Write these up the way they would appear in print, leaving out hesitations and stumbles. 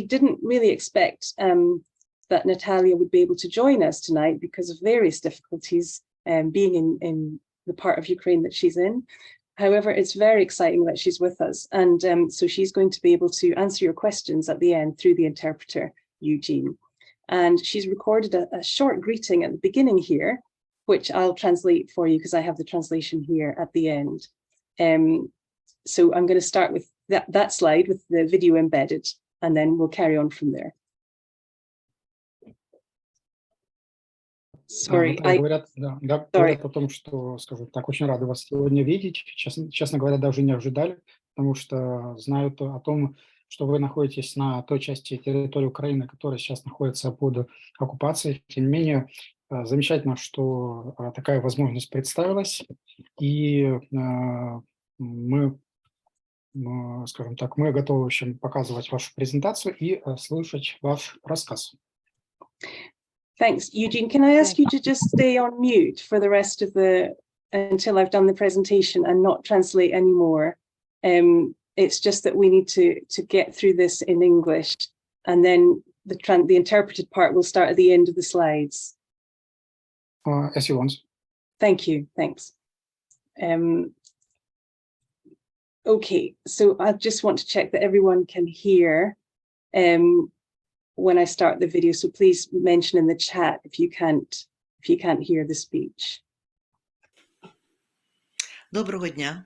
didn't really expect that Natalya would be able to join us tonight because of various difficulties being in the part of Ukraine that she's in. However, it's very exciting that she's with us. And so she's going to be able to answer your questions at the end through the interpreter, Eugene. And she's recorded a short greeting at the beginning here, which I'll translate for you because I have the translation here at the end. So I'm going to start with that slide with the video embedded, and then we'll carry on from there. Sorry, говорят о том, что, скажем так, очень рады вас сегодня видеть. Честно говоря, даже не ожидали, потому что знают о том, что вы находитесь на той части территории Украины, которая сейчас находится под оккупацией. Тем не менее, замечательно, что такая возможность представилась, и мы, скажем так, мы готовы, в общем, показывать вашу презентацию и слушать ваш рассказ. Thanks, Eugene. Can I ask you to just stay on mute for the rest of until I've done the presentation and not translate anymore? It's just that we need to get through this in English, and then the interpreted part will start at the end of the slides. As you want. Thank you. Thanks. Okay, so I just want to check that everyone can hear when I start the video. So please mention in the chat if you can't hear the speech. Доброго дня.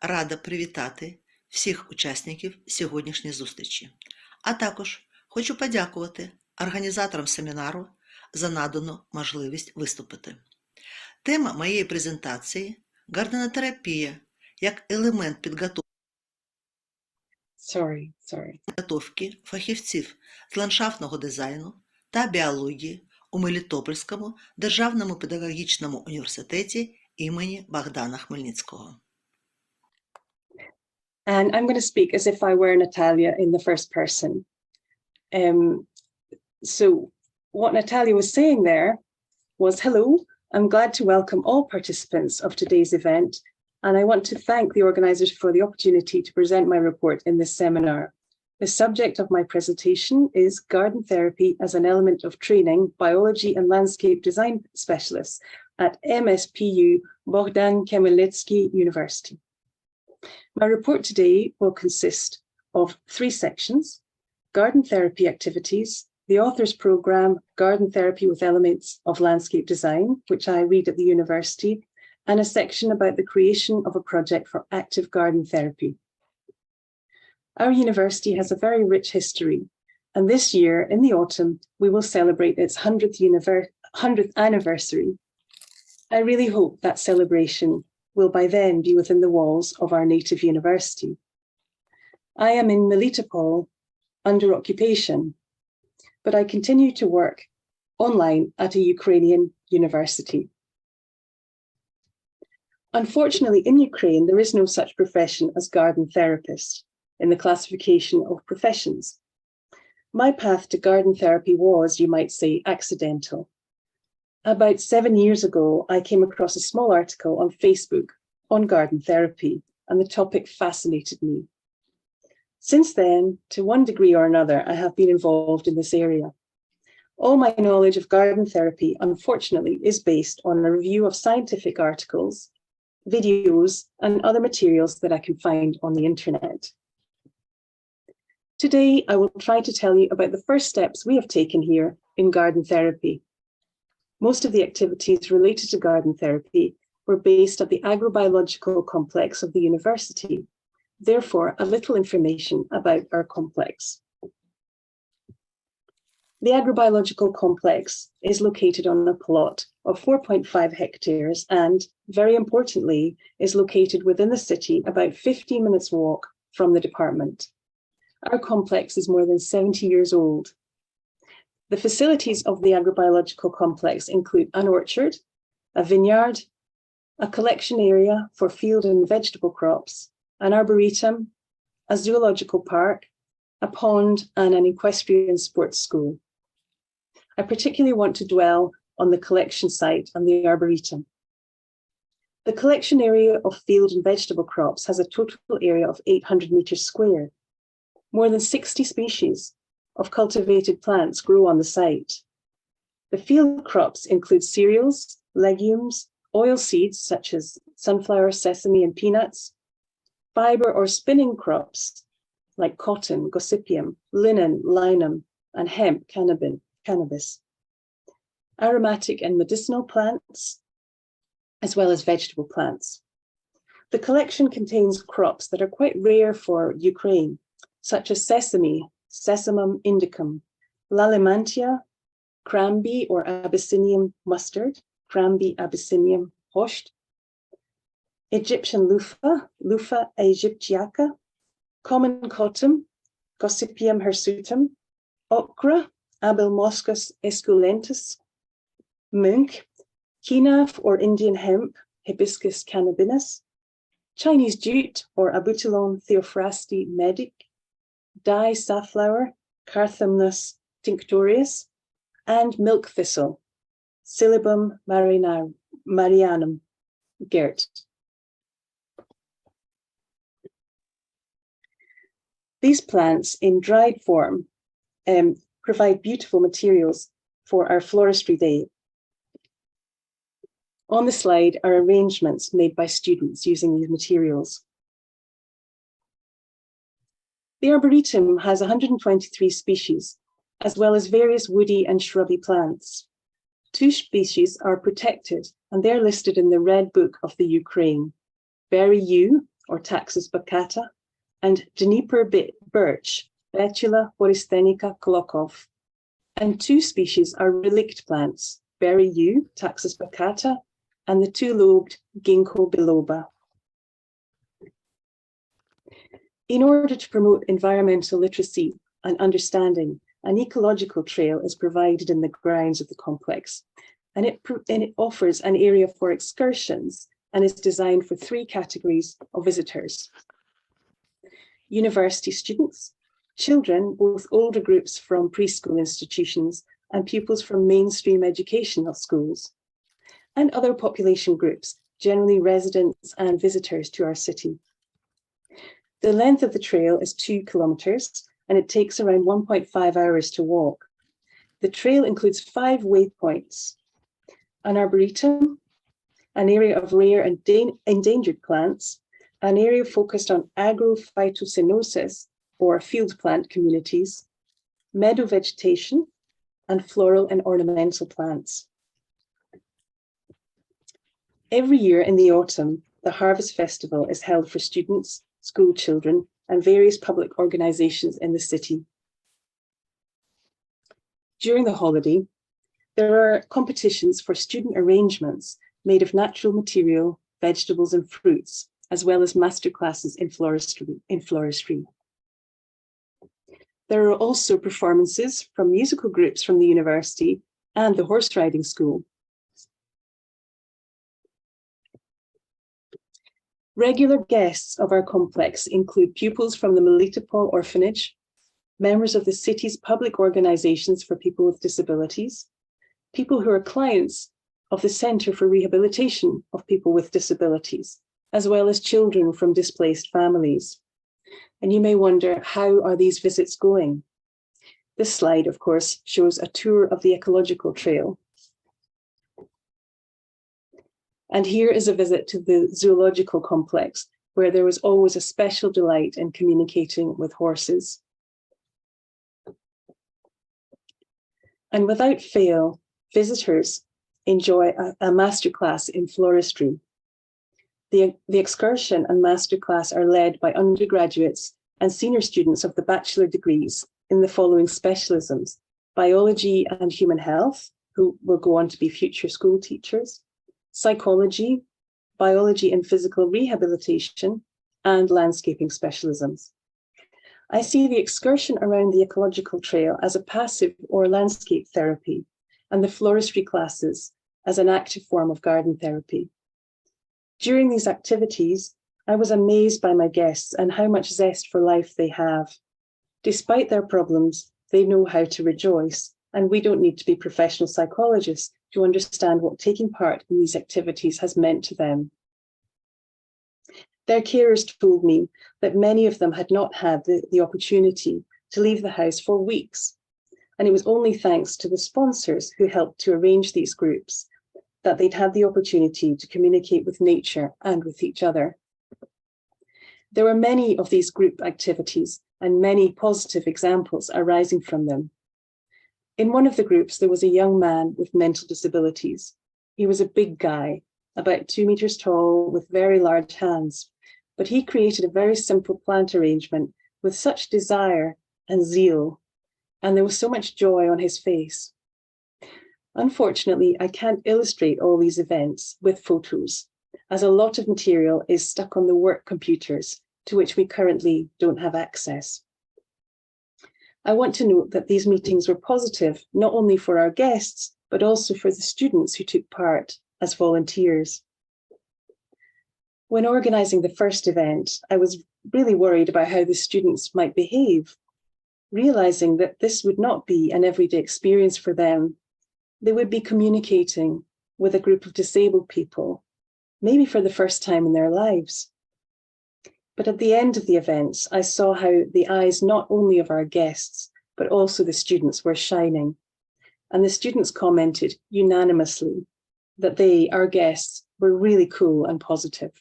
Рада привітати всіх учасників сьогоднішньої зустрічі. А також хочу подякувати організаторам семінару за надану можливість виступити. Тема моєї презентації – гарденотерапія як елемент підготовки фахівців з ландшафтного дизайну та біології у Мелітопольському державному педагогічному університеті імені Богдана Хмельницького. And I'm going to speak as if I were Natalya in the first person. So what Natalya was saying there was, hello, I'm glad to welcome all participants of today's event, and I want to thank the organisers for the opportunity to present my report in this seminar. The subject of my presentation is garden therapy as an element of training biology and landscape design specialists at MSPU Bogdan Khmelnitsky University. My report today will consist of 3 sections: garden therapy activities, the author's programme, Garden Therapy with Elements of Landscape Design, which I read at the university, and a section about the creation of a project for active garden therapy. Our university has a very rich history, and this year, in the autumn, we will celebrate its 100th anniversary. I really hope that celebration will by then be within the walls of our native university. I am in Melitopol under occupation, but I continue to work online at a Ukrainian university. Unfortunately, in Ukraine, there is no such profession as garden therapist in the classification of professions. My path to garden therapy was, you might say, accidental. About 7 years ago, I came across a small article on Facebook on garden therapy, and the topic fascinated me. Since then, to one degree or another, I have been involved in this area. All my knowledge of garden therapy, unfortunately, is based on a review of scientific articles, videos, and other materials that I can find on the internet. Today, I will try to tell you about the first steps we have taken here in garden therapy. Most of the activities related to garden therapy were based at the Agrobiological complex of the university. Therefore, a little information about our complex. The Agrobiological complex is located on a plot of 4.5 hectares and, very importantly, is located within the city about 15 minutes walk from the department. Our complex is more than 70 years old. The facilities of the Agrobiological complex include an orchard, a vineyard, a collection area for field and vegetable crops, an arboretum, a zoological park, a pond, and an equestrian sports school. I particularly want to dwell on the collection site and the arboretum. The collection area of field and vegetable crops has a total area of 800 meters square. More than 60 species of cultivated plants grow on the site. The field crops include cereals, legumes, oil seeds such as sunflower, sesame, and peanuts, fiber or spinning crops like cotton, gossypium, linen, linum, and hemp, cannabis, aromatic and medicinal plants, as well as vegetable plants. The collection contains crops that are quite rare for Ukraine, such as sesame, Sesamum indicum, Lalimantia, cramby or Abyssinian mustard, cramby abyssinium hosht, Egyptian loofah, Loofah aegyptiaca, common cotton, Gossypium hirsutum, okra, Abelmoschus esculentus, munk, kinaf or Indian hemp, Hibiscus cannabinus, Chinese jute or Abutilon theophrasti medic, dye safflower, Carthamnus tinctorius, and milk thistle, Silybum marianum, Gert. These plants in dried form provide beautiful materials for our floristry day. On the slide are arrangements made by students using these materials. The Arboretum has 123 species, as well as various woody and shrubby plants. 2 species are protected, and they're listed in the Red Book of the Ukraine, berry yew, or Taxus baccata, and Dnieper birch, Betula borystenica Kolokov. And 2 species are relict plants, berry yew, Taxus baccata, and the 2-lobed Ginkgo biloba. In order to promote environmental literacy and understanding, an ecological trail is provided in the grounds of the complex, and it offers an area for excursions and is designed for 3 categories of visitors: university students, children, both older groups from preschool institutions and pupils from mainstream educational schools, and other population groups, generally residents and visitors to our city. The length of the trail is 2 kilometres, and it takes around 1.5 hours to walk. The trail includes 5 waypoints: an arboretum, an area of rare and endangered plants, an area focused on agrophytocynosis, or field plant communities, meadow vegetation, and floral and ornamental plants. Every year in the autumn, the Harvest Festival is held for students, school children, and various public organisations in the city. During the holiday, there are competitions for student arrangements made of natural material, vegetables and fruits, as well as masterclasses in floristry. There are also performances from musical groups from the university and the horse riding school. Regular guests of our complex include pupils from the Melitopol orphanage, members of the city's public organisations for people with disabilities, people who are clients of the Centre for Rehabilitation of People with Disabilities, as well as children from displaced families. And you may wonder, how are these visits going? This slide, of course, shows a tour of the Ecological Trail. And here is a visit to the zoological complex, where there was always a special delight in communicating with horses. And without fail, visitors enjoy a masterclass in floristry. The excursion and masterclass are led by undergraduates and senior students of the bachelor degrees in the following specialisms: biology and human health, who will go on to be future school teachers, psychology, biology and physical rehabilitation, and landscaping specialisms. I see the excursion around the Ecological Trail as a passive or landscape therapy, and the floristry classes as an active form of garden therapy. During these activities, I was amazed by my guests and how much zest for life they have. Despite their problems, they know how to rejoice, and we don't need to be professional psychologists to understand what taking part in these activities has meant to them. Their carers told me that many of them had not had the opportunity to leave the house for weeks. And it was only thanks to the sponsors who helped to arrange these groups that they'd had the opportunity to communicate with nature and with each other. There were many of these group activities and many positive examples arising from them. In one of the groups, there was a young man with mental disabilities. He was a big guy, about 2 meters tall, with very large hands, but he created a very simple plant arrangement with such desire and zeal, and there was so much joy on his face. Unfortunately, I can't illustrate all these events with photos, as a lot of material is stuck on the work computers, to which we currently don't have access. I want to note that these meetings were positive, not only for our guests, but also for the students who took part as volunteers. When organising the first event, I was really worried about how the students might behave. Realising that this would not be an everyday experience for them, they would be communicating with a group of disabled people, maybe for the first time in their lives. But at the end of the events, I saw how the eyes not only of our guests, but also the students were shining. And the students commented unanimously that they, our guests, were really cool and positive.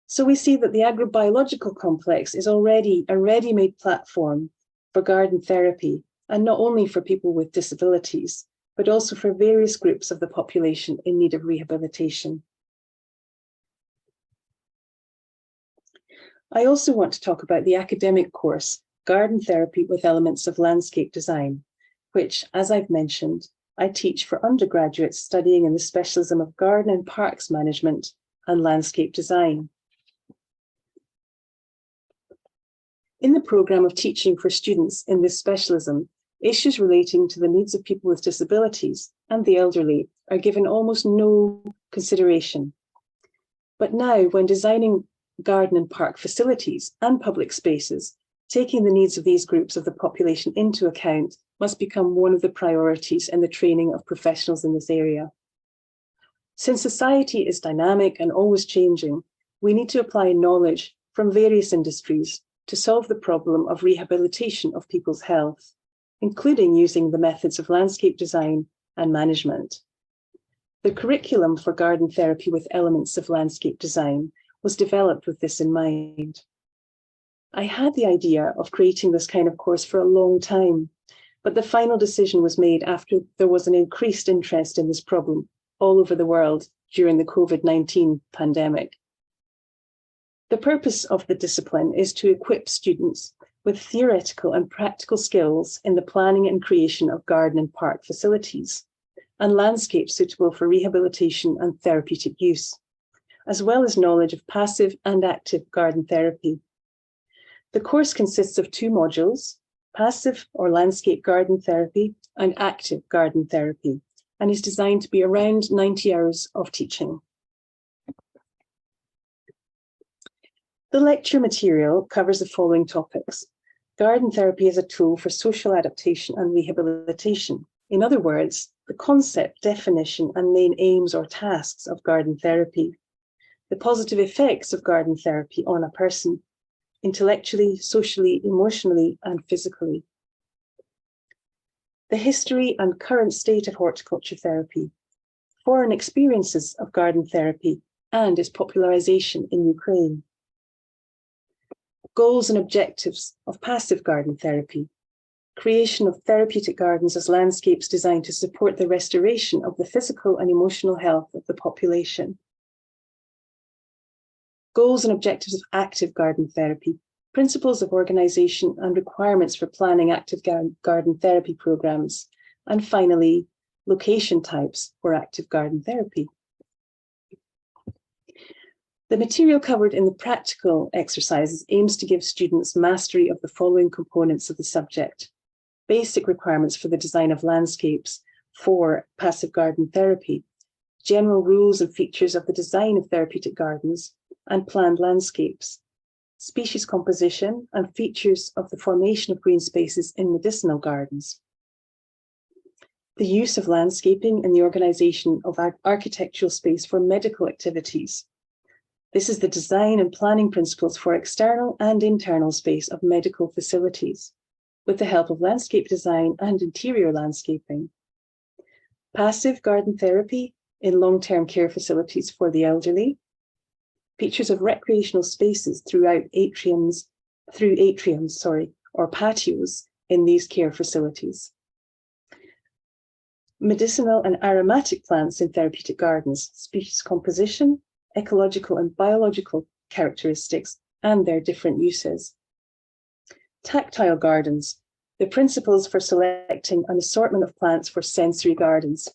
So we see that the Agrobiological complex is already a ready-made platform for garden therapy, and not only for people with disabilities, but also for various groups of the population in need of rehabilitation. I also want to talk about the academic course, Garden Therapy with Elements of Landscape Design, which, as I've mentioned, I teach for undergraduates studying in the specialism of garden and parks management and landscape design. In the programme of teaching for students in this specialism, issues relating to the needs of people with disabilities and the elderly are given almost no consideration. But now, when designing garden and park facilities and public spaces, taking the needs of these groups of the population into account must become one of the priorities in the training of professionals in this area. Since society is dynamic and always changing, we need to apply knowledge from various industries to solve the problem of rehabilitation of people's health, including using the methods of landscape design and management. The curriculum for garden therapy with elements of landscape design was developed with this in mind. I had the idea of creating this kind of course for a long time, but the final decision was made after there was an increased interest in this problem all over the world during the COVID-19 pandemic. The purpose of the discipline is to equip students with theoretical and practical skills in the planning and creation of garden and park facilities and landscapes suitable for rehabilitation and therapeutic use, as well as knowledge of passive and active garden therapy. The course consists of 2 modules, passive or landscape garden therapy and active garden therapy, and is designed to be around 90 hours of teaching. The lecture material covers the following topics. Garden therapy is a tool for social adaptation and rehabilitation. In other words, the concept, definition, and main aims or tasks of garden therapy. The positive effects of garden therapy on a person, intellectually, socially, emotionally, and physically. The history and current state of horticulture therapy, foreign experiences of garden therapy, and its popularization in Ukraine. Goals and objectives of passive garden therapy, creation of therapeutic gardens as landscapes designed to support the restoration of the physical and emotional health of the population. Goals and objectives of active garden therapy, principles of organisation and requirements for planning active garden therapy programmes, and finally, location types for active garden therapy. The material covered in the practical exercises aims to give students mastery of the following components of the subject: basic requirements for the design of landscapes for passive garden therapy, general rules and features of the design of therapeutic gardens and planned landscapes, species composition and features of the formation of green spaces in medicinal gardens, the use of landscaping in the organisation of architectural space for medical activities, This is the design and planning principles for external and internal space of medical facilities, with the help of landscape design and interior landscaping. Passive garden therapy in long-term care facilities for the elderly. Features of recreational spaces through atriums, or patios in these care facilities. Medicinal and aromatic plants in therapeutic gardens, species composition, ecological and biological characteristics, and their different uses. Tactile gardens, the principles for selecting an assortment of plants for sensory gardens.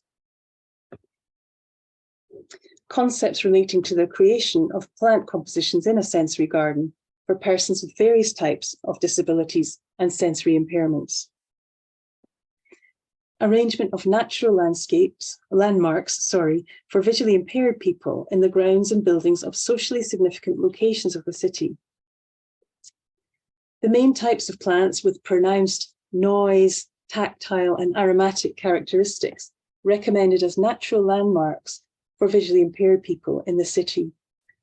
Concepts relating to the creation of plant compositions in a sensory garden for persons with various types of disabilities and sensory impairments. Arrangement of natural landmarks for visually impaired people in the grounds and buildings of socially significant locations of the city. The main types of plants with pronounced noise, tactile, and aromatic characteristics recommended as natural landmarks for visually impaired people in the city.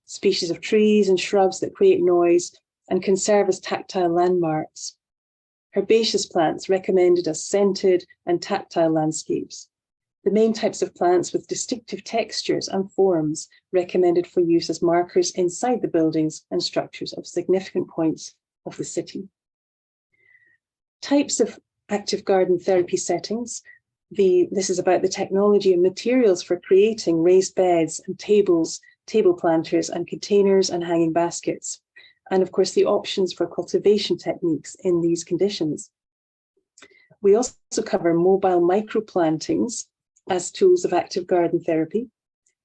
Species of trees and shrubs that create noise and can serve as tactile landmarks. Herbaceous plants recommended as scented and tactile landscapes. The main types of plants with distinctive textures and forms recommended for use as markers inside the buildings and structures of significant points of the city. Types of active garden therapy settings. This is about the technology and materials for creating raised beds and tables, table planters and containers and hanging baskets. And of course, the options for cultivation techniques in these conditions. We also cover mobile microplantings as tools of active garden therapy,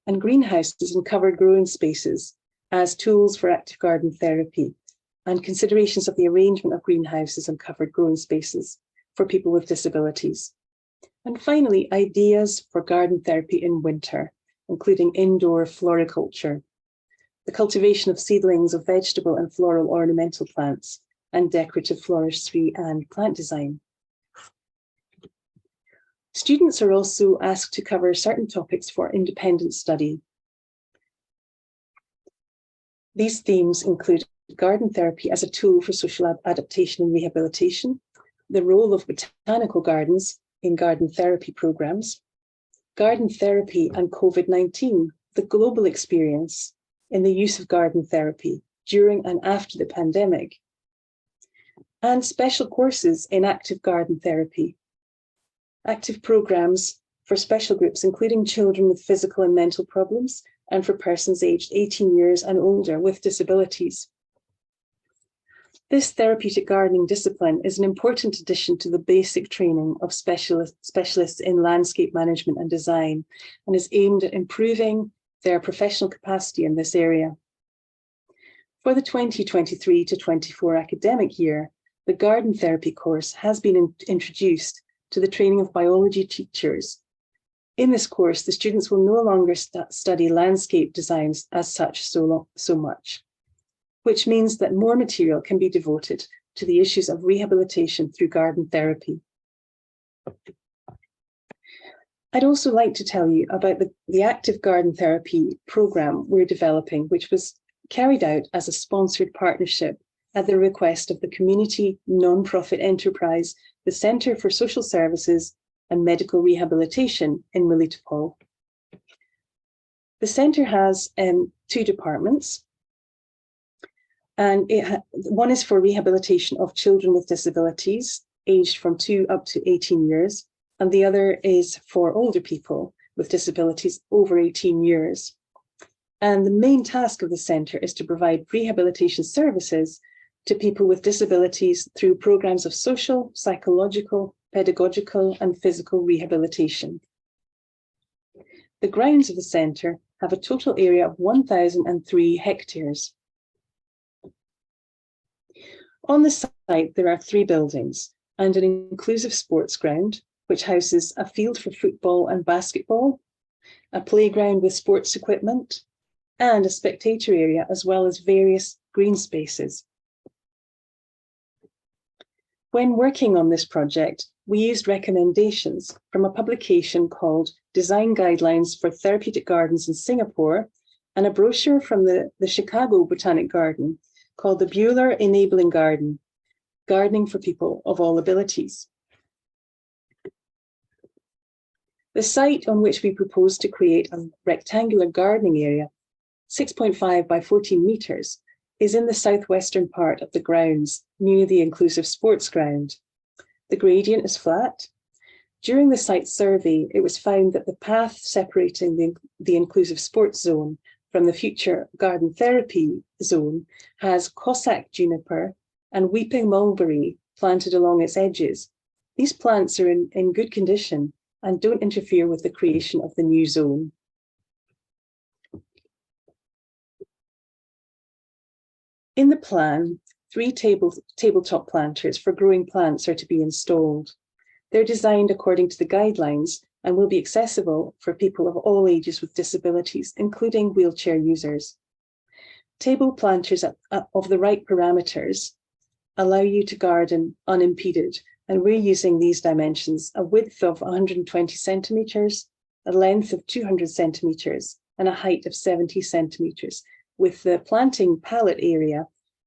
and greenhouses and covered growing spaces as tools for active garden therapy, and considerations of the arrangement of greenhouses and covered growing spaces for people with disabilities. And finally, ideas for garden therapy in winter, including indoor floriculture, the cultivation of seedlings of vegetable and floral ornamental plants, and decorative floristry and plant design. Students are also asked to cover certain topics for independent study. These themes include garden therapy as a tool for social adaptation and rehabilitation, the role of botanical gardens in garden therapy programs, garden therapy and COVID-19, the global experience in the use of garden therapy during and after the pandemic, and special courses in active garden therapy, active programs for special groups, including children with physical and mental problems, and for persons aged 18 years and older with disabilities. This therapeutic gardening discipline is an important addition to the basic training of specialists in landscape management and design, and is aimed at improving their professional capacity in this area. For the 2023 to 24 academic year, the garden therapy course has been introduced to the training of biology teachers. In this course, the students will no longer study landscape designs as such so much, which means that more material can be devoted to the issues of rehabilitation through garden therapy. I'd also like to tell you about the active garden therapy program we're developing, which was carried out as a sponsored partnership at the request of the community non-profit enterprise, the Centre for Social Services and Medical Rehabilitation in Melitopol. The centre has two departments, and one is for rehabilitation of children with disabilities aged from 2 up to 18 years, and the other is for older people with disabilities over 18 years. And the main task of the centre is to provide rehabilitation services to people with disabilities through programs of social, psychological, pedagogical, and physical rehabilitation. The grounds of the centre have a total area of 1,003 hectares. On the site, there are 3 buildings and an inclusive sports ground, which houses a field for football and basketball, a playground with sports equipment, and a spectator area, as well as various green spaces. When working on this project, we used recommendations from a publication called Design Guidelines for Therapeutic Gardens in Singapore and a brochure from the Chicago Botanic Garden called the Buehler Enabling Garden, Gardening for People of All Abilities. The site on which we propose to create a rectangular gardening area, 6.5 by 14 metres, is in the southwestern part of the grounds, near the inclusive sports ground. The gradient is flat. During the site survey, it was found that the path separating the inclusive sports zone from the future garden therapy zone has Cossack juniper and weeping mulberry planted along its edges. These plants are in good condition and don't interfere with the creation of the new zone. In the plan, 3 tabletop planters for growing plants are to be installed. They're designed according to the guidelines and will be accessible for people of all ages with disabilities, including wheelchair users. Table planters of the right parameters allow you to garden unimpeded, and we're using these dimensions: a width of 120 centimetres, a length of 200 centimetres, and a height of 70 centimetres, with the planting pallet area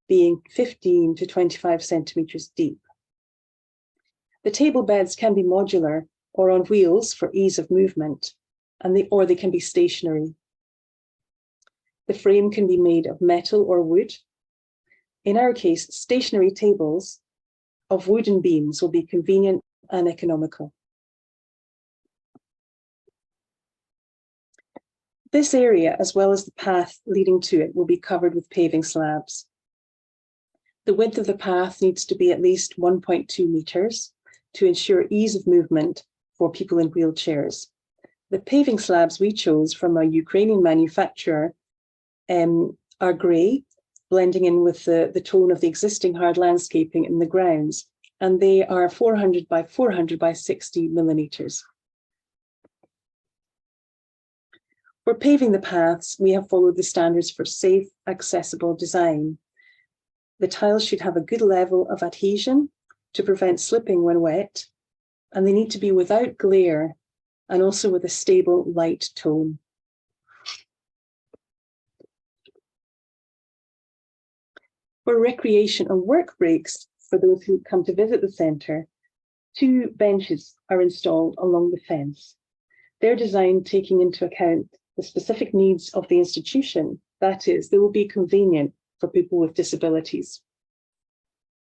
being 15 to 25 centimetres deep. The table beds can be modular or on wheels for ease of movement, or they can be stationary. The frame can be made of metal or wood. In our case, stationary tables of wooden beams will be convenient and economical. This area, as well as the path leading to it, will be covered with paving slabs. The width of the path needs to be at least 1.2 metres to ensure ease of movement for people in wheelchairs. The paving slabs we chose from a Ukrainian manufacturer are grey, blending in with the tone of the existing hard landscaping in the grounds, and they are 400 by 400 by 60 millimetres. For paving the paths, we have followed the standards for safe, accessible design. The tiles should have a good level of adhesion to prevent slipping when wet, and they need to be without glare and also with a stable light tone. For recreation and work breaks, for those who come to visit the centre, 2 benches are installed along the fence. They're designed taking into account the specific needs of the institution. That is, they will be convenient for people with disabilities.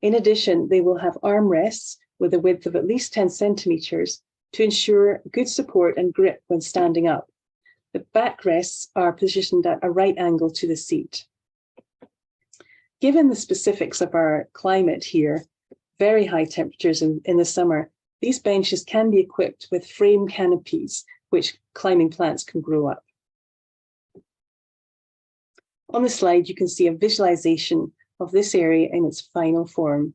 In addition, they will have armrests with a width of at least 10 centimetres to ensure good support and grip when standing up. The backrests are positioned at a right angle to the seat. Given the specifics of our climate here, very high temperatures in the summer, these benches can be equipped with frame canopies, which climbing plants can grow up. On the slide, you can see a visualization of this area in its final form.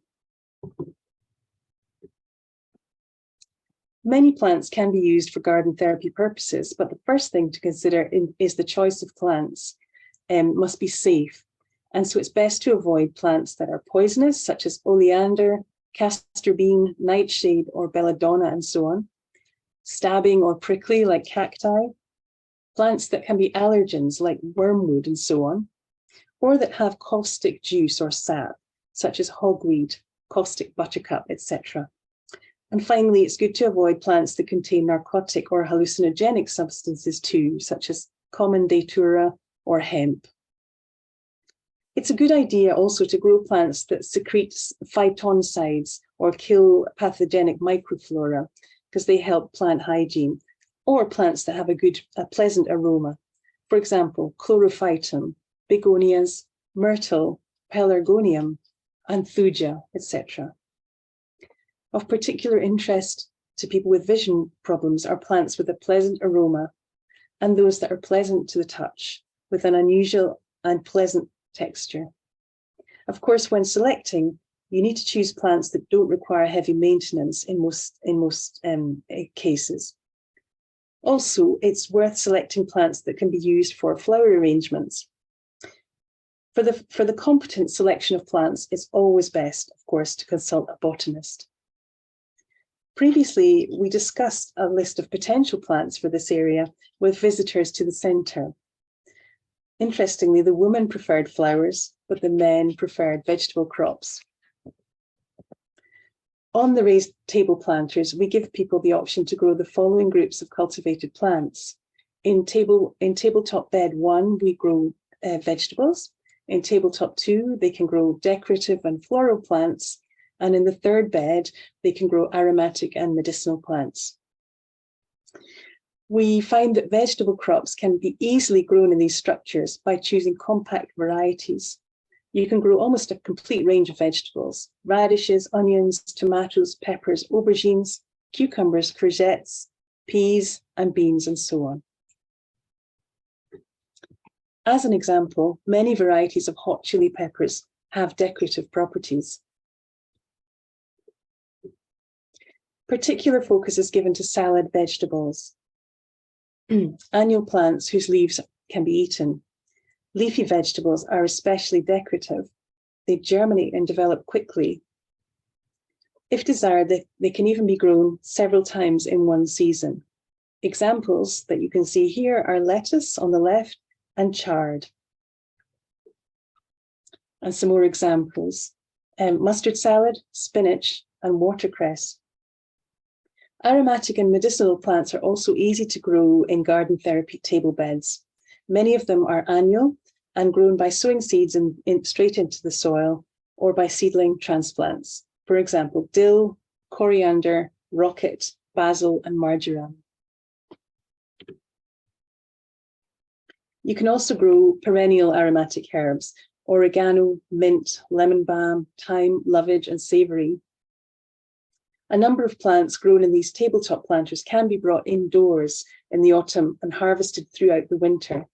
Many plants can be used for garden therapy purposes, but the first thing to consider is the choice of plants must be safe. And so it's best to avoid plants that are poisonous, such as oleander, castor bean, nightshade, or belladonna, and so on. Stabbing or prickly, like cacti. Plants that can be allergens, like wormwood, and so on. Or that have caustic juice or sap, such as hogweed, caustic buttercup, etc. And finally, it's good to avoid plants that contain narcotic or hallucinogenic substances too, such as common datura or hemp. It's a good idea also to grow plants that secrete phytoncides or kill pathogenic microflora, because they help plant hygiene, or plants that have a pleasant aroma. For example, chlorophytum, begonias, myrtle, pelargonium, anthuja, etc. Of particular interest to people with vision problems are plants with a pleasant aroma and those that are pleasant to the touch, with an unusual and pleasant texture. Of course, when selecting, you need to choose plants that don't require heavy maintenance in most cases. Also, it's worth selecting plants that can be used for flower arrangements. For the competent selection of plants, it's always best, of course, to consult a botanist. Previously, we discussed a list of potential plants for this area with visitors to the centre. Interestingly, the women preferred flowers, but the men preferred vegetable crops. On the raised table planters, we give people the option to grow the following groups of cultivated plants. In tabletop bed 1, we grow vegetables. In tabletop 2, they can grow decorative and floral plants. And in the third bed, they can grow aromatic and medicinal plants. We find that vegetable crops can be easily grown in these structures by choosing compact varieties. You can grow almost a complete range of vegetables: radishes, onions, tomatoes, peppers, aubergines, cucumbers, courgettes, peas, and beans, and so on. As an example, many varieties of hot chili peppers have decorative properties. Particular focus is given to salad vegetables, annual plants whose leaves can be eaten. Leafy vegetables are especially decorative. They germinate and develop quickly. If desired, they can even be grown several times in one season. Examples that you can see here are lettuce on the left and chard. And some more examples: mustard salad, spinach, and watercress. Aromatic and medicinal plants are also easy to grow in garden therapy table beds. Many of them are annual and grown by sowing seeds straight into the soil or by seedling transplants. For example, dill, coriander, rocket, basil, and marjoram. You can also grow perennial aromatic herbs: oregano, mint, lemon balm, thyme, lovage, and savory. A number of plants grown in these tabletop planters can be brought indoors in the autumn and harvested throughout the winter.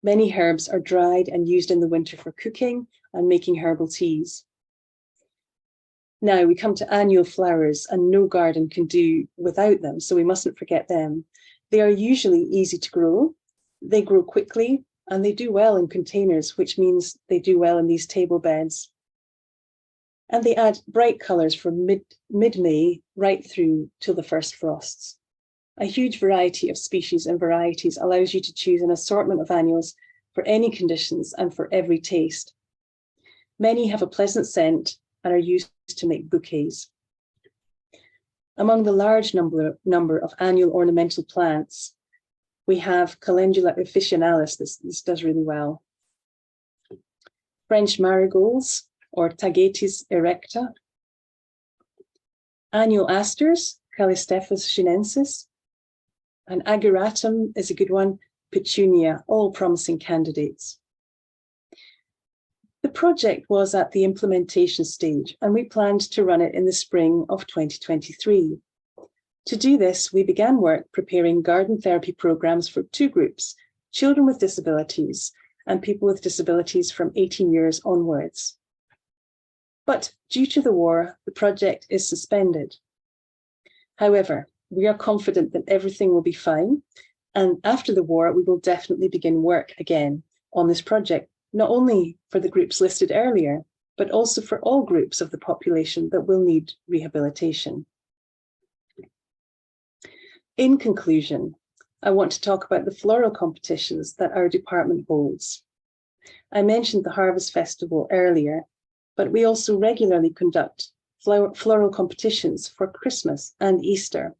Many herbs are dried and used in the winter for cooking and making herbal teas. Now we come to annual flowers, and no garden can do without them, so we mustn't forget them. They are usually easy to grow. They grow quickly, and they do well in containers, which means they do well in these table beds. And they add bright colours from mid-May right through till the first frosts. A huge variety of species and varieties allows you to choose an assortment of annuals for any conditions and for every taste. Many have a pleasant scent and are used to make bouquets. Among the large number of annual ornamental plants, we have Calendula officinalis. This does really well. French marigolds, or Tagetes erecta. Annual asters, Callistephus chinensis. And ageratum is a good one, petunia, all promising candidates. The project was at the implementation stage, and we planned to run it in the spring of 2023. To do this, we began work preparing garden therapy programs for 2 groups: children with disabilities and people with disabilities from 18 years onwards. But due to the war, the project is suspended. However, we are confident that everything will be fine, and after the war, we will definitely begin work again on this project, not only for the groups listed earlier, but also for all groups of the population that will need rehabilitation. In conclusion, I want to talk about the floral competitions that our department holds. I mentioned the Harvest Festival earlier, but we also regularly conduct floral competitions for Christmas and Easter.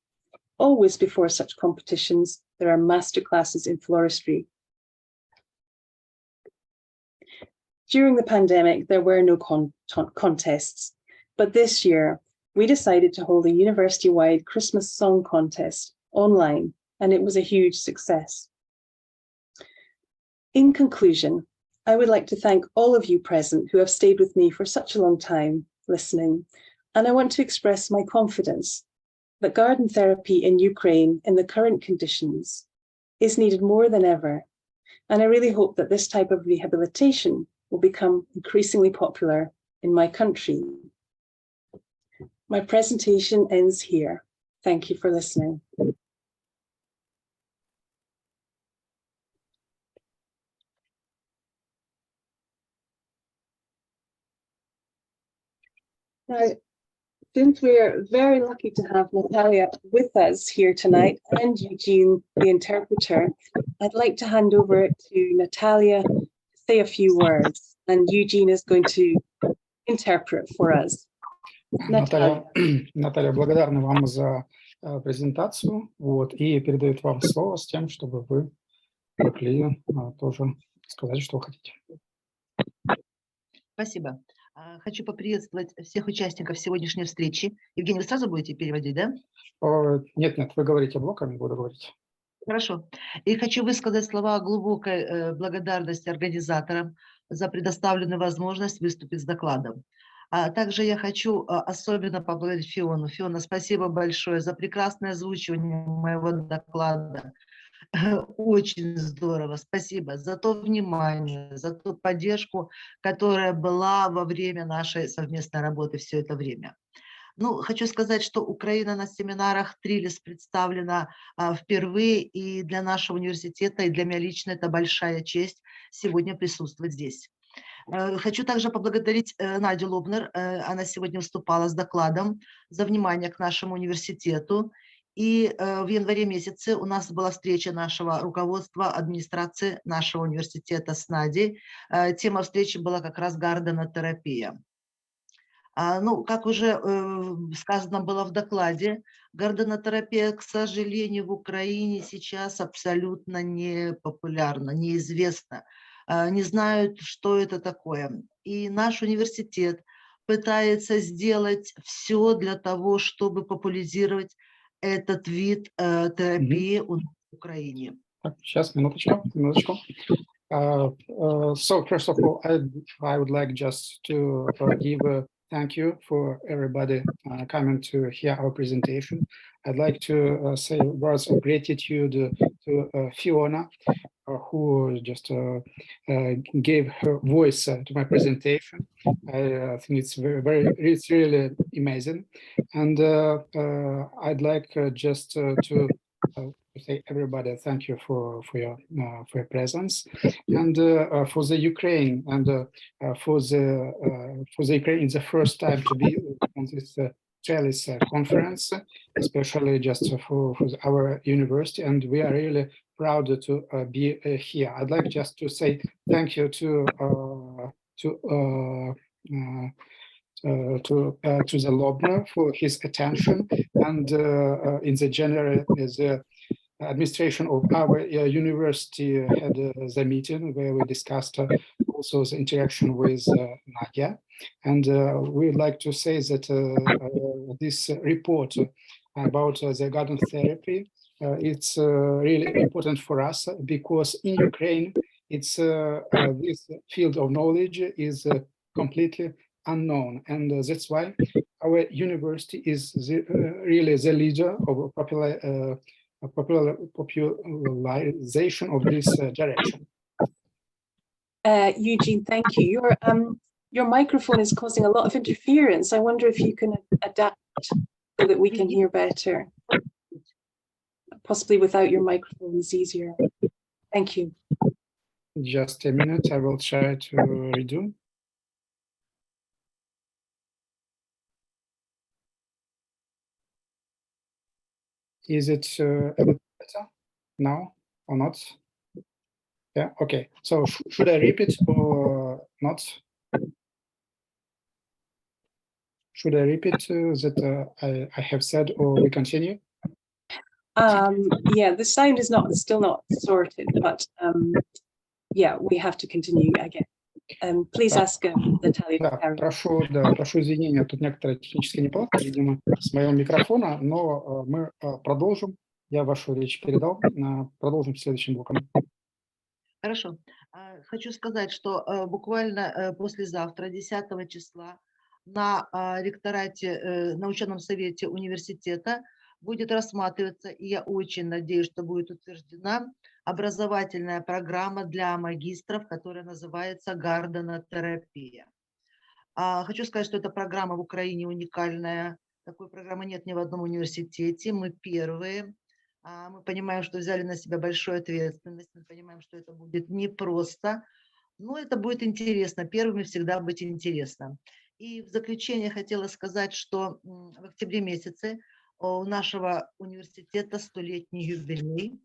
Always before such competitions, there are masterclasses in floristry. During the pandemic, there were no contests, but this year we decided to hold a university-wide Christmas song contest online, and it was a huge success. In conclusion, I would like to thank all of you present who have stayed with me for such a long time listening, and I want to express my confidence that garden therapy in Ukraine in the current conditions is needed more than ever, and I really hope that this type of rehabilitation will become increasingly popular in my country. My presentation ends here. Thank you for listening. Now, Since we're very lucky to have Natalya with us here tonight and Eugene, the interpreter, I'd like to hand over to Natalya to say a few words, and Eugene is going to interpret for us. Наталья, благодарна вам за презентацию, и передает вам слово с тем, чтобы вы могли тоже сказать, что вы хотите. Спасибо. Хочу поприветствовать всех участников сегодняшней встречи. Евгений, вы сразу будете переводить, да? Нет, вы говорите блоками, буду говорить. Хорошо. И хочу высказать слова глубокой благодарности организаторам за предоставленную возможность выступить с докладом. А также я хочу особенно поблагодарить Фиону. Фиона, спасибо большое за прекрасное озвучивание моего доклада. Очень здорово, спасибо за то внимание, за ту поддержку, которая была во время нашей совместной работы все это время. Ну, хочу сказать, что Украина на семинарах Трилис представлена впервые, и для нашего университета, и для меня лично это большая честь сегодня присутствовать здесь. Хочу также поблагодарить Надю Лобнер, она сегодня выступала с докладом, за внимание к нашему университету. И в январе месяце у нас была встреча нашего руководства администрации нашего университета с Надей. Тема встречи была как раз гарденотерапия. Ну, как уже сказано было в докладе, гарденотерапия, к сожалению, в Украине сейчас абсолютно не популярна, неизвестна. Не знают, что это такое. И наш университет пытается сделать все для того, чтобы популяризировать этот вид терапии у нас в Украине. Сейчас, минуточку. So first of all, I would like just to give a thank you for everybody coming to hear our presentation. I'd like to say words of gratitude to Fiona, who just gave her voice to my presentation. I think it's it's really amazing, and I'd like just to say everybody thank you for your presence, and for the Ukraine, and for the Ukraine, it's the first time to be on this Trellis conference, especially just for our university, and we are really proud to be here. I'd like just to say thank you to the Lobner for his attention, and in the general the administration of our university had the meeting where we discussed also the interaction with Nadia, and we would like to say that this report about the garden therapy, it's really important for us, because in Ukraine it's this field of knowledge is completely unknown, and that's why our university is really the leader of popularization of this direction. Eugene, thank you. Your microphone is causing a lot of interference. I wonder if you can adapt so that we can hear better. Possibly without your microphone is easier. Thank you. Just a minute, I will try to redo. Is it a bit better now or not? Yeah, okay. So should I repeat or not? Should I repeat that I have said, or we continue? Yeah, the sound is still not sorted, but yeah, we have to continue again. Please ask Natalya. Да, прошу извинения, тут некоторые технические неполадки, видимо, с моего микрофона, но мы продолжим. Я вашу речь передал, продолжим следующим блоком. Хорошо. Хочу сказать, что буквально послезавтра, 10 числа, на ректорате, на ученом совете университета будет рассматриваться, и я очень надеюсь, что будет утверждена, образовательная программа для магистров, которая называется гарденотерапия. Хочу сказать, что эта программа в Украине уникальная. Такой программы нет ни в одном университете. Мы первые. Мы понимаем, что взяли на себя большую ответственность. Мы понимаем, что это будет непросто, но это будет интересно. Первыми всегда быть интересно. И в заключение хотела сказать, что в октябре месяце у нашего университета 100-летний юбилей.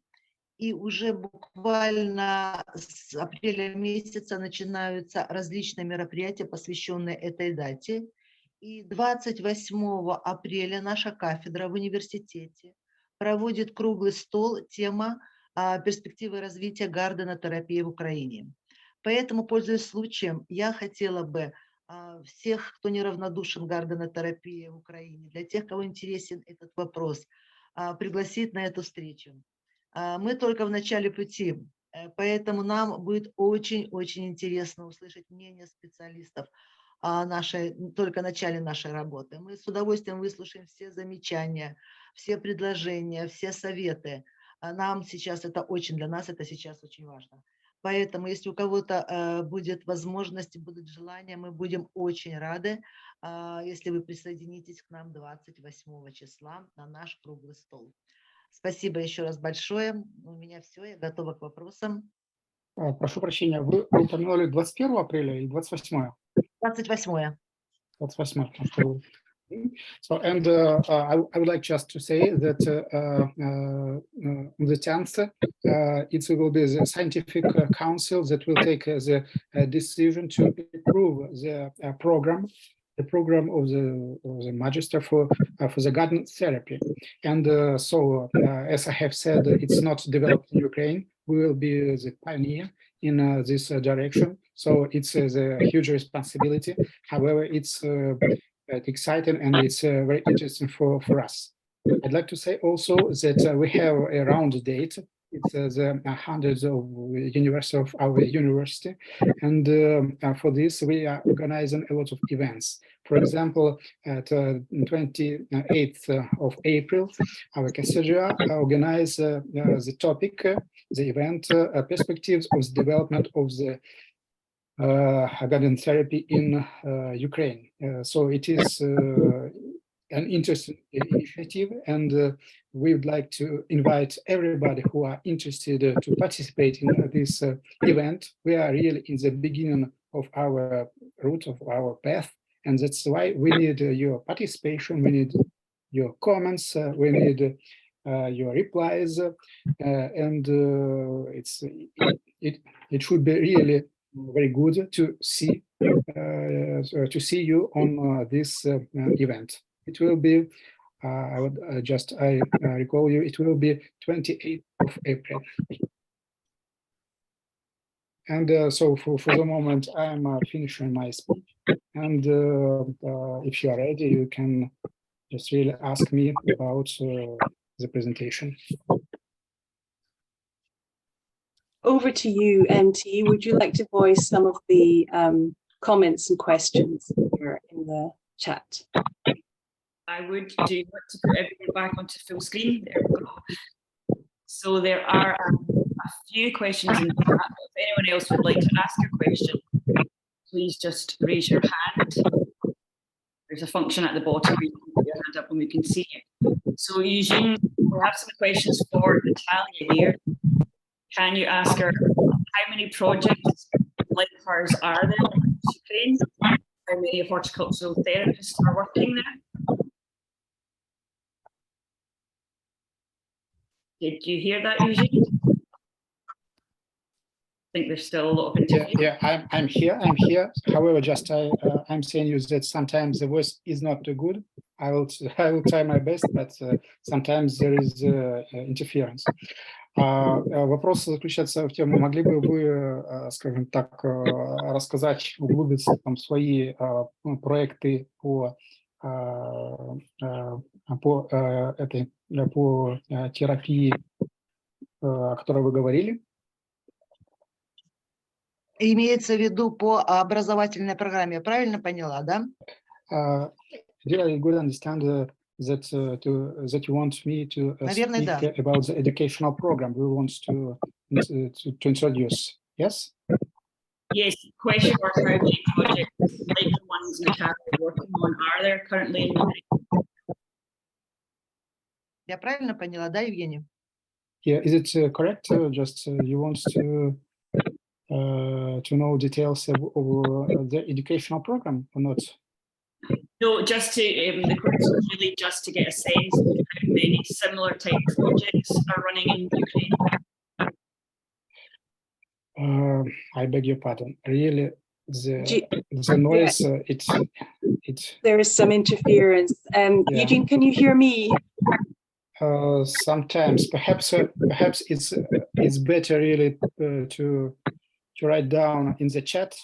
И уже буквально с апреля месяца начинаются различные мероприятия, посвященные этой дате. И 28 апреля наша кафедра в университете проводит круглый стол, тема «Перспективы развития гарденотерапии в Украине». Поэтому, пользуясь случаем, я хотела бы всех, кто неравнодушен к гарденотерапии в Украине, для тех, кого интересен этот вопрос, пригласить на эту встречу. Мы только в начале пути, поэтому нам будет очень-очень интересно услышать мнение специалистов о только начале нашей работы. Мы с удовольствием выслушаем все замечания, все предложения, все советы. Нам сейчас это для нас это сейчас очень важно. Поэтому, если у кого-то будет возможность, будет желание, мы будем очень рады, если вы присоединитесь к нам 28 числа на наш круглый стол. Спасибо еще раз большое. У меня все, я готова к вопросам. Прошу прощения, вы упомянули 21 апреля или 28? 28. 28. So, and I would like just to say that on the 10th, it will be the scientific council that will take the decision to approve the program of the magister for the garden therapy. And so, as I have said, it's not developed in Ukraine. We will be the pioneer in this direction. So it's a huge responsibility. However, it's exciting and it's very interesting for us. I'd like to say also that we have a round date. It's the 100th of our university, and for this we are organizing a lot of events. For example, at 28th of April, our cathedra organized the topic, the event, perspectives of the development of the garden therapy in Ukraine. So it is an interesting initiative, and we would like to invite everybody who are interested to participate in this event. We are really in the beginning of our route, of our path, and that's why we need your participation, we need your comments, we need your replies, and it should be really very good to see you on this event. It will be, I would recall you, it will be 28th of April. And so for the moment, I'm finishing my speech. And if you are ready, you can just really ask me about the presentation. Over to you, MT. Would you like to voice some of the comments and questions here in the chat? I would. Do you want to put everything back onto full screen? There we go. So there are a few questions in the chat. If anyone else would like to ask a question, please just raise your hand. There's a function at the bottom where you can put your hand up and we can see you. So Eugene, we have some questions for Natalya here. Can you ask her how many projects like hers are there in Ukraine? How many horticultural therapists are working there? Did you hear that, Eugene? I think there's still a lot of interview. Yeah, I'm here. However, just I'm saying you that sometimes the voice is not too good. I will try my best, but sometimes there is interference. Вопрос заключается в том, могли бы вы, скажем так, рассказать, углубиться там в свои проекты по терапии, о которой вы говорили? Имеется в виду по образовательной программе, я правильно поняла, да? Did I good understand that you want me to Наверное, speak да. about the educational program we want to introduce? Yes? Yes, question was how many projects like the ones Natalya is working on are there currently in Ukraine? Я правильно поняла, да, Евгений? Yeah, is it correct? Just you want to know details of the educational program or not? No, just to, the question is really just to get a sense of how many similar type projects are running in Ukraine. I beg your pardon. Really, Do the noise, it's there is some interference. Yeah. Eugene, can you hear me? sometimes perhaps it's better really to write down in the chat,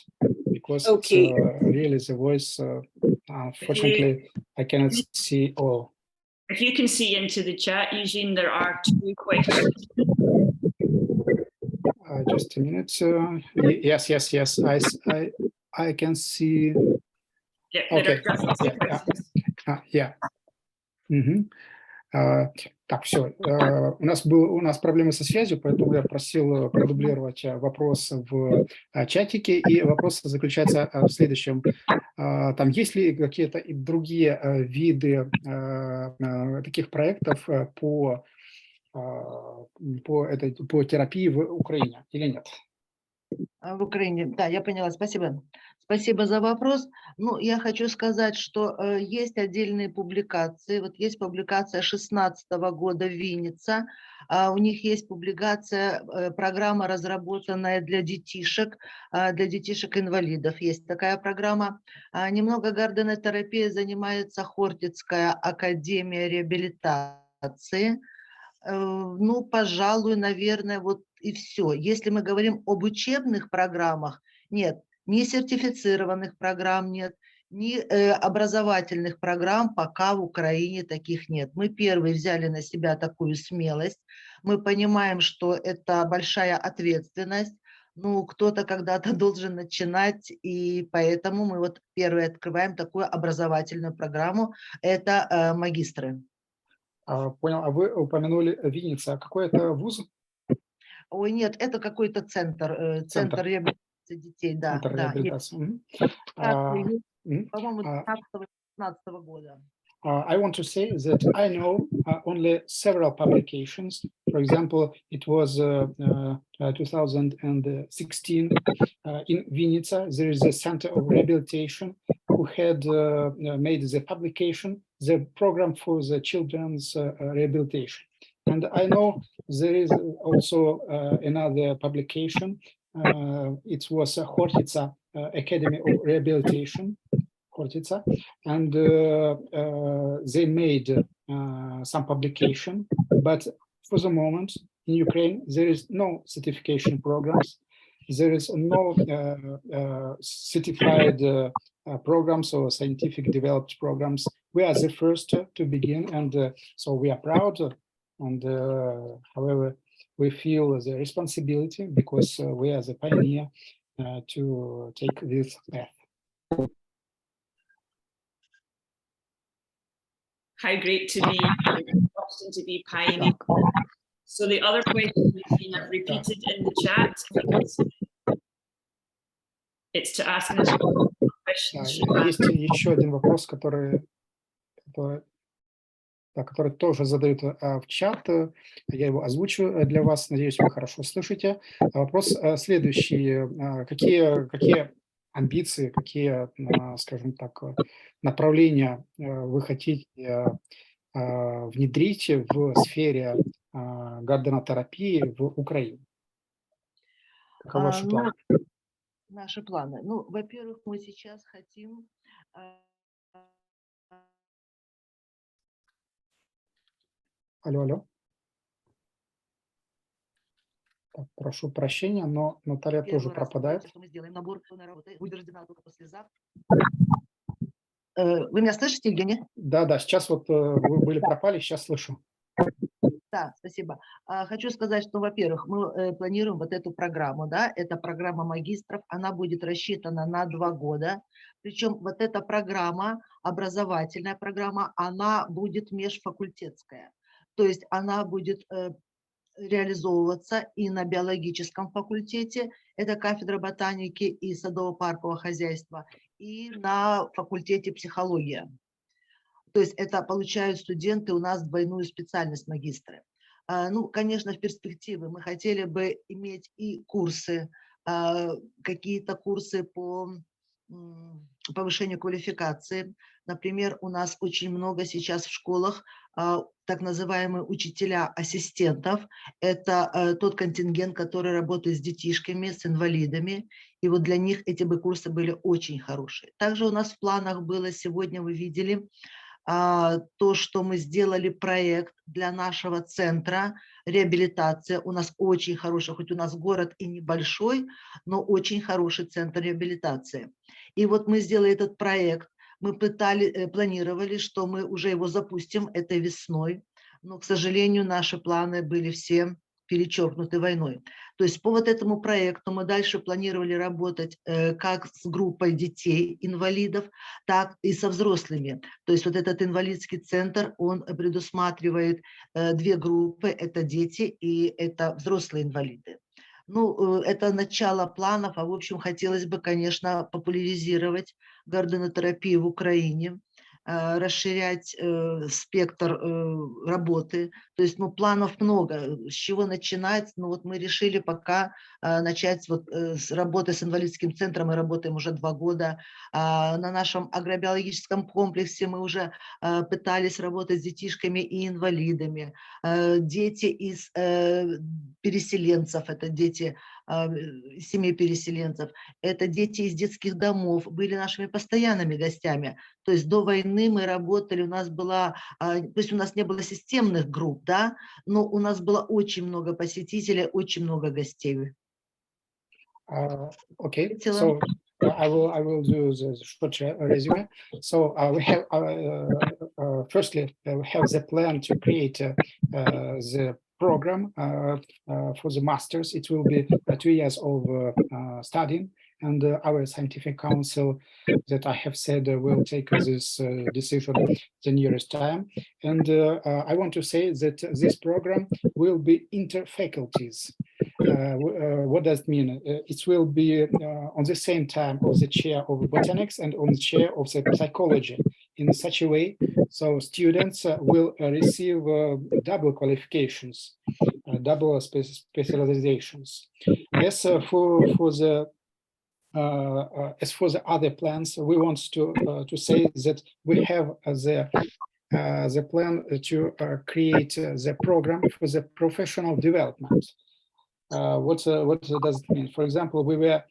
because Okay. really the voice, unfortunately, I cannot see all. If you can see into the chat, Eugene, there are 2 questions. Just a minute. Yes. I can see. Yeah, Okay. there are just 2 questions. Yeah. Так, все. У нас проблемы со связью, поэтому я просил продублировать вопрос в чатике. И вопрос заключается в следующем. Там есть ли какие-то и другие виды таких проектов по терапии в Украине или нет? В Украине, да, я поняла, спасибо. Спасибо за вопрос. Ну, я хочу сказать, что есть отдельные публикации. Вот есть публикация 2016 года «Винница». У них есть публикация, программа, разработанная для детишек-инвалидов. Есть такая программа. Немного гарденной терапией занимается Хортицкая академия реабилитации. Ну, пожалуй, наверное, вот и все. Если мы говорим об учебных программах, нет, ни сертифицированных программ нет, ни образовательных программ пока в Украине таких нет. Мы первые взяли на себя такую смелость. Мы понимаем, что это большая ответственность. Ну, кто-то когда-то должен начинать, и поэтому мы вот первые открываем такую образовательную программу. Это магистры. Понял. А вы упомянули Винница. А какой это вуз? Ой, нет, это какой-то центр, центр реабилитации детей, да. Центр Да, реабилитации. по-моему, 12-15 года. I want to say that I know only several publications. For example, it was 2016 in Vinnytsia. There is a center of rehabilitation who had made the publication, the program for the children's rehabilitation. And I know there is also another publication. It was Hортица Academy of Rehabilitation. And they made some publication, but for the moment in Ukraine there is no certification programs, there is no certified programs or scientific developed programs. We are the first to begin, and so we are proud, and however we feel the responsibility because we are the pioneer to take this path. How great to be Boston, to be pioneer. So the other question we've seen repeated in the chat, it's to ask an question. Есть еще один вопрос, который тоже задают в чат. Я его озвучу для вас. Надеюсь, вы хорошо слышите. Вопрос следующий. Какие амбиции, какие, скажем так, направления вы хотите внедрить в сфере гарденотерапии в Украине? Каковы ваши планы? Наши планы. Ну, во-первых, мы сейчас хотим... Алло. Так, прошу прощения, но Наталья тоже пропадает. Мы сделаем набор на работы. Будет рождена только послезавтра. Вы меня слышите, Евгений? Да, сейчас вот вы были пропали, сейчас слышу. Да, спасибо. Хочу сказать, что, во-первых, мы планируем вот эту программу, да, это программа магистров, она будет рассчитана на 2 года, причем вот эта программа, образовательная программа, она будет межфакультетская, то есть она будет реализовываться и на биологическом факультете, это кафедра ботаники и садово-паркового хозяйства, и на факультете психология. То есть это получают студенты у нас двойную специальность магистры. Ну, конечно, в перспективе мы хотели бы иметь и курсы, какие-то курсы по повышению квалификации, Например, у нас очень много сейчас в школах так называемые учителя-ассистентов. Это тот контингент, который работает с детишками, с инвалидами. И вот для них эти бы курсы были очень хорошие. Также у нас в планах было, сегодня вы видели, то, что мы сделали проект для нашего центра реабилитации. У нас очень хороший, хоть у нас город и небольшой, но очень хороший центр реабилитации. И вот мы сделали этот проект. Мы планировали, что мы уже его запустим этой весной, но, к сожалению, наши планы были все перечеркнуты войной. То есть по вот этому проекту мы дальше планировали работать как с группой детей-инвалидов, так и со взрослыми. То есть вот этот инвалидский центр, он предусматривает две группы, это дети и это взрослые инвалиды. Ну, это начало планов, а в общем хотелось бы, конечно, популяризировать гарденотерапию в Украине, расширять спектр работы. То есть, ну, планов много. С чего начинать? Ну, вот мы решили пока начать вот с работы с инвалидским центром. Мы работаем уже 2 года. На нашем агробиологическом комплексе мы уже пытались работать с детишками и инвалидами. Дети из переселенцев, это дети семей переселенцев, это дети из детских домов, были нашими постоянными гостями. То есть до войны мы работали, у нас была, то есть у нас не было системных групп, да, но у нас было очень много посетителей, очень много гостей. Okay, so I will do the short resume. So we have firstly we have the plan to create the program for the masters. It will be 2 years of studying, and our scientific council that I have said will take this decision the nearest time. And I want to say that this program will be inter-faculties. What does it mean? It will be on the same time of the chair of botanics and on the chair of the psychology in such a way, so students will receive double qualifications, double specializations. As for the other plans, we want to say that we have the plan to create the program for the professional development. What does it mean? For example, we were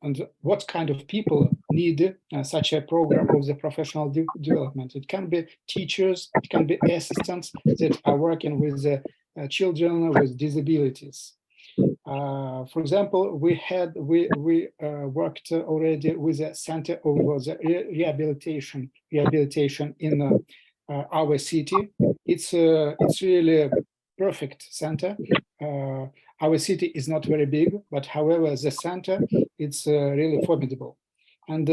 and what kind of people need such a program of the professional development? It can be teachers, it can be assistants that are working with the children with disabilities. For example, we worked already with the Center of the Rehabilitation in our city. It's really a perfect center. Our city is not very big, but however, the center, it's really formidable. And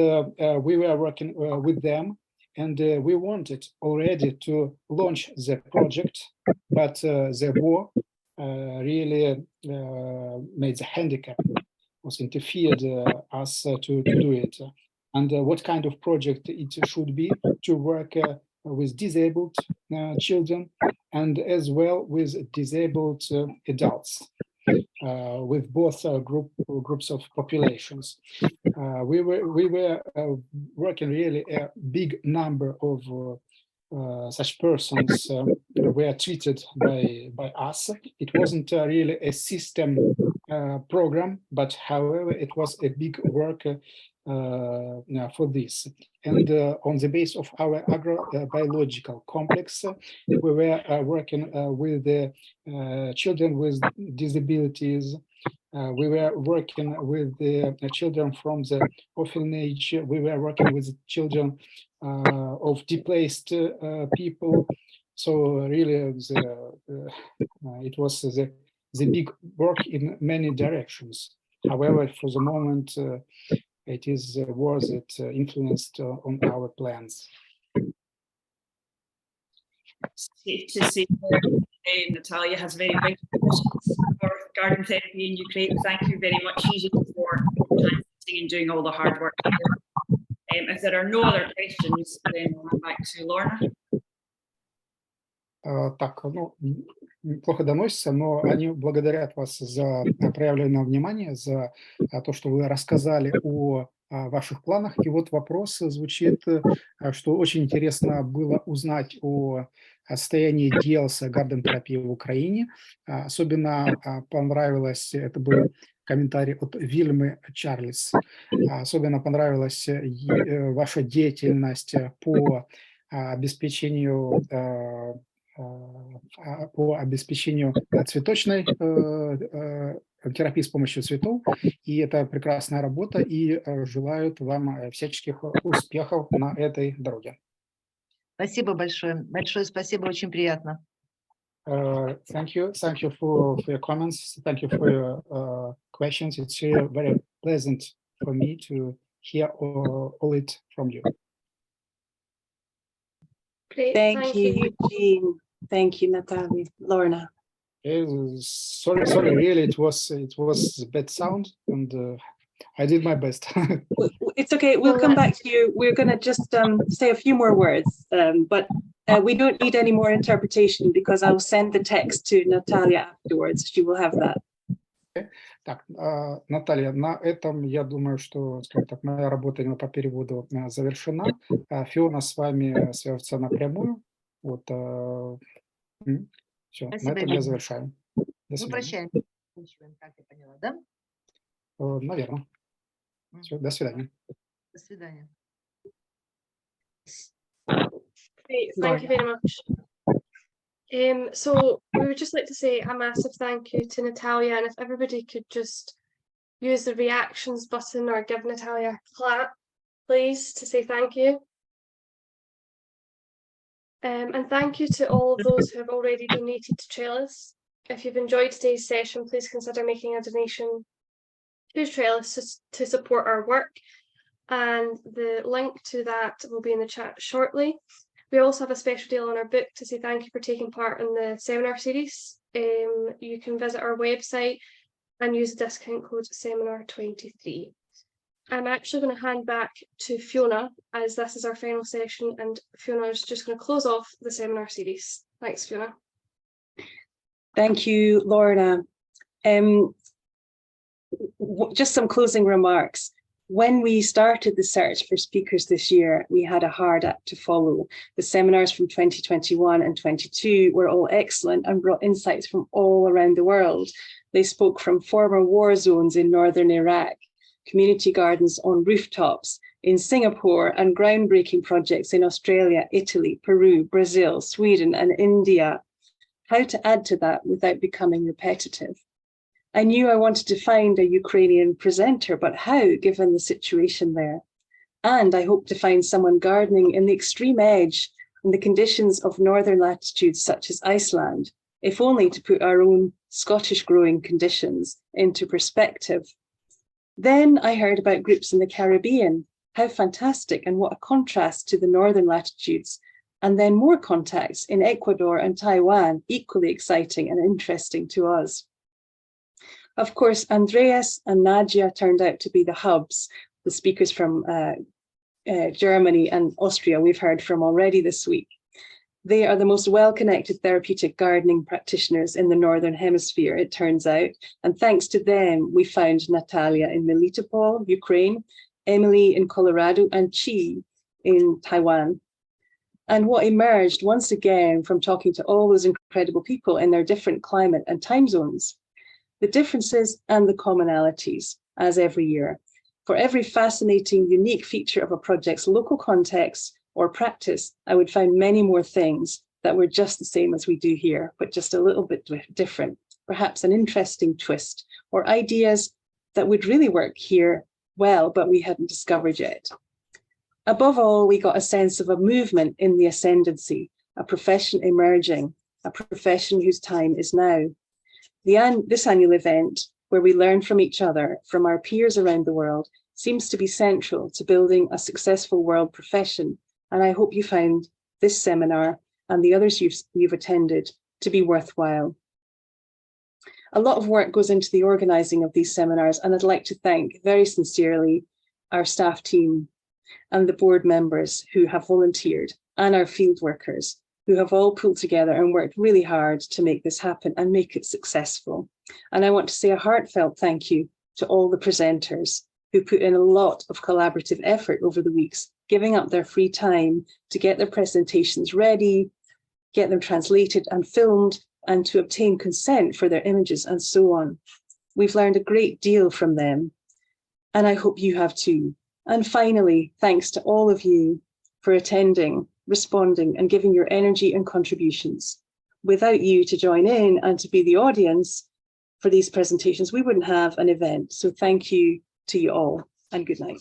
we were working with them, and we wanted already to launch the project, but the war really made the handicap, was interfered us to do it. And what kind of project it should be to work with disabled children and as well with disabled adults, with both groups of populations. We were working really a big number of such persons were treated by us. It wasn't really a system program, but however, it was a big work for this. And on the base of our agrobiological complex, we were working with the children with disabilities. We were working with the children from the orphanage. We were working with children of displaced people. So really, it was the big work in many directions. However, for the moment, it is war that influenced on our plans. Safe to say Natalya has very big ambitions for garden therapy in Ukraine. Thank you very much, Eugene, for translating and doing all the hard work. If there are no other questions, then we'll go back to Lorna. Так, ну, плохо доносятся, но они благодарят вас за проявленное внимание, за то, что вы рассказали о ваших планах. И вот вопрос звучит, что очень интересно было узнать о состоянии дел с гарден-терапией в Украине. Особенно понравилось, это был комментарий от Вильмы Чарльз. Особенно понравилась ваша деятельность по обеспечению цветочной терапии с помощью цветов. И это прекрасная работа, и желают вам всяческих успехов на этой дороге. Спасибо большое. Большое спасибо, очень приятно. Thank you for your comments. Thank you for your questions. It's very pleasant for me to hear all it from you. Great, Thank you, Jean. Thank you, Natalya. Lorna. Sorry, really, it was a bad sound, and I did my best. It's okay. We'll come back to you. We're going to just say a few more words, but we don't need any more interpretation because I'll send the text to Natalya afterwards. She will have that. Так, Наталья, на этом, я думаю, что, скажем так, моя работа именно по переводу завершена. Фиона с вами свяжется напрямую. Вот, все, на этом я завершаю. До свидания. Прощаемся. Так я поняла, да? Наверное. Все, до свидания. До свидания. Great, thank you very much. So we would just like to say a massive thank you to Natalya, and if everybody could just use the reactions button or give Natalya a clap, please, to say thank you. And thank you to all of those who have already donated to Trellis. If you've enjoyed today's session, please consider making a donation to Trellis to support our work, and the link to that will be in the chat shortly. We also have a special deal on our book to say thank you for taking part in the seminar series. You can visit our website and use the discount code seminar23. I'm actually going to hand back to Fiona, as this is our final session, and Fiona is just going to close off the seminar series. Thanks, Fiona. Thank you, Lorna. Just some closing remarks. When we started the search for speakers this year, we had a hard act to follow. The seminars from 2021 and 22 were all excellent and brought insights from all around the world. They spoke from former war zones in northern Iraq, community gardens on rooftops in Singapore, and groundbreaking projects in Australia, Italy, Peru, Brazil, Sweden, and India. How to add to that without becoming repetitive? I knew I wanted to find a Ukrainian presenter, but how, given the situation there? And I hope to find someone gardening in the extreme edge in the conditions of northern latitudes such as Iceland, if only to put our own Scottish growing conditions into perspective. Then I heard about groups in the Caribbean. How fantastic, and what a contrast to the northern latitudes. And then more contacts in Ecuador and Taiwan, equally exciting and interesting to us. Of course, Andreas and Nadia turned out to be the hubs, the speakers from Germany and Austria we've heard from already this week. They are the most well-connected therapeutic gardening practitioners in the Northern Hemisphere, it turns out. And thanks to them, we found Natalya in Melitopol, Ukraine, Emily in Colorado, and Chi in Taiwan. And what emerged once again from talking to all those incredible people in their different climate and time zones, the differences and the commonalities, as every year. For every fascinating, unique feature of a project's local context or practice, I would find many more things that were just the same as we do here, but just a little bit different, perhaps an interesting twist, or ideas that would really work here well, but we hadn't discovered yet. Above all, we got a sense of a movement in the ascendancy, a profession emerging, a profession whose time is now. This annual event, where we learn from each other, from our peers around the world, seems to be central to building a successful world profession, and I hope you find this seminar and the others you've attended to be worthwhile. A lot of work goes into the organising of these seminars, and I'd like to thank very sincerely our staff team and the board members who have volunteered, and our field workers, who have all pulled together and worked really hard to make this happen and make it successful. And I want to say a heartfelt thank you to all the presenters who put in a lot of collaborative effort over the weeks, giving up their free time to get their presentations ready, get them translated and filmed, and to obtain consent for their images and so on. We've learned a great deal from them, and I hope you have too. And finally, thanks to all of you for attending, responding, and giving your energy and contributions. Without you to join in and to be the audience for these presentations, we wouldn't have an event. So thank you to you all, and good night.